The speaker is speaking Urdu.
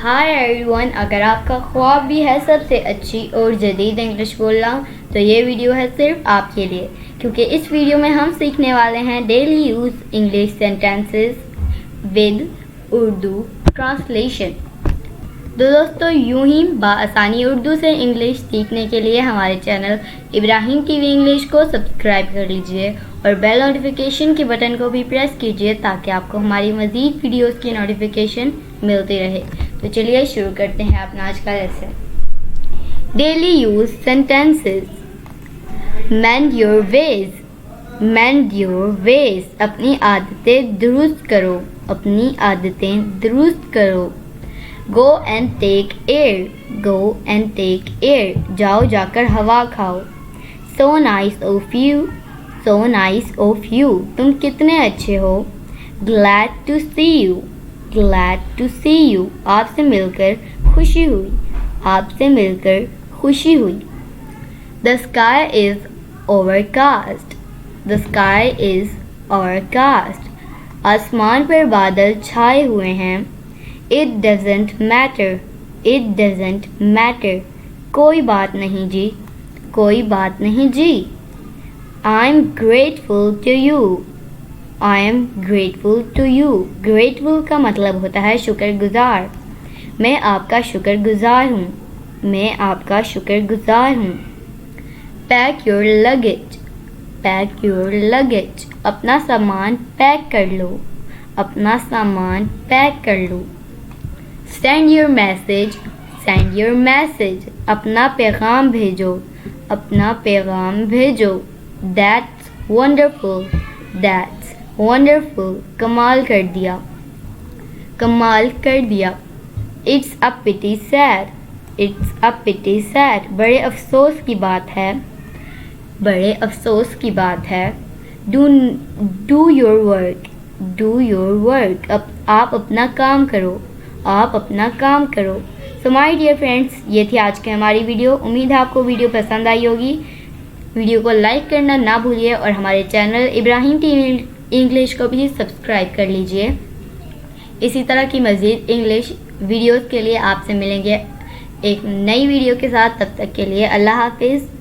ہائی ایوری ون، اگر آپ کا خواب بھی ہے سب سے اچھی اور جدید انگلش بولنا تو یہ ویڈیو ہے صرف آپ کے لیے، کیونکہ اس ویڈیو میں ہم سیکھنے والے ہیں daily use English sentences with Urdu translation. دوستو، یوں ہی بآسانی اردو سے انگلش سیکھنے کے لیے ہمارے چینل ابراہیم ٹی وی انگلش کو سبسکرائب کر لیجئے اور بیل نوٹیفیکیشن کے بٹن کو بھی پریس کیجئے تاکہ آپ کو ہماری مزید ویڈیوز کی نوٹیفیکیشن ملتی رہے۔ تو چلیے شروع کرتے ہیں اپنا آج کا lesson. Daily use sentences. Mend your ways, mend your ways, اپنی عادتیں درست کرو، اپنی عادتیں درست کرو۔ Go and take air, go and take air, جاؤ جا کر ہوا کھاؤ۔ So nice of you, so nice of you, تم کتنے اچھے ہو۔ Glad to see you, glad to see you, آپ سے مل کر خوشی ہوئی، آپ سے مل کر خوشی ہوئی۔ The sky is overcast، the sky is overcast، آسمان پر بادل چھائے ہوئے ہیں۔ It doesn't matter، it doesn't matter، کوئی بات نہیں جی، کوئی بات نہیں جی۔ I'm grateful to you، I am grateful to you، grateful کا مطلب ہوتا ہے شکر گزار۔ میں آپ کا شکر گزار ہوں، میں آپ کا شکر گزار ہوں۔ Pack your luggage, pack your luggage, اپنا سامان پیک کر لو، اپنا سامان پیک کر لو۔ Send your message, send your message, اپنا پیغام بھیجو، اپنا پیغام بھیجو۔ دیٹس ونڈرفل، دیٹس ونڈرفل، کمال کر دیا، کمال کر دیا۔ اٹس اے پٹی سیڈ، اٹس اے پٹی سیڈ، بڑے افسوس کی بات ہے، بڑے افسوس کی بات ہے۔ Do your work, do your work, آپ اپنا کام کرو، آپ اپنا کام کرو۔ سو مائی ڈیئر فرینڈس، یہ تھی آج کی ہماری ویڈیو۔ امید ہے آپ کو ویڈیو پسند آئی ہوگی۔ ویڈیو کو لائک کرنا نہ بھولیے اور ہمارے چینل ابراہیم ٹی وی انگلش کو بھی سبسکرائب کر لیجئے۔ اسی طرح کی مزید انگلش ویڈیوز کے لیے آپ سے ملیں گے ایک نئی ویڈیو کے ساتھ۔ تب تک کے لیے اللہ حافظ۔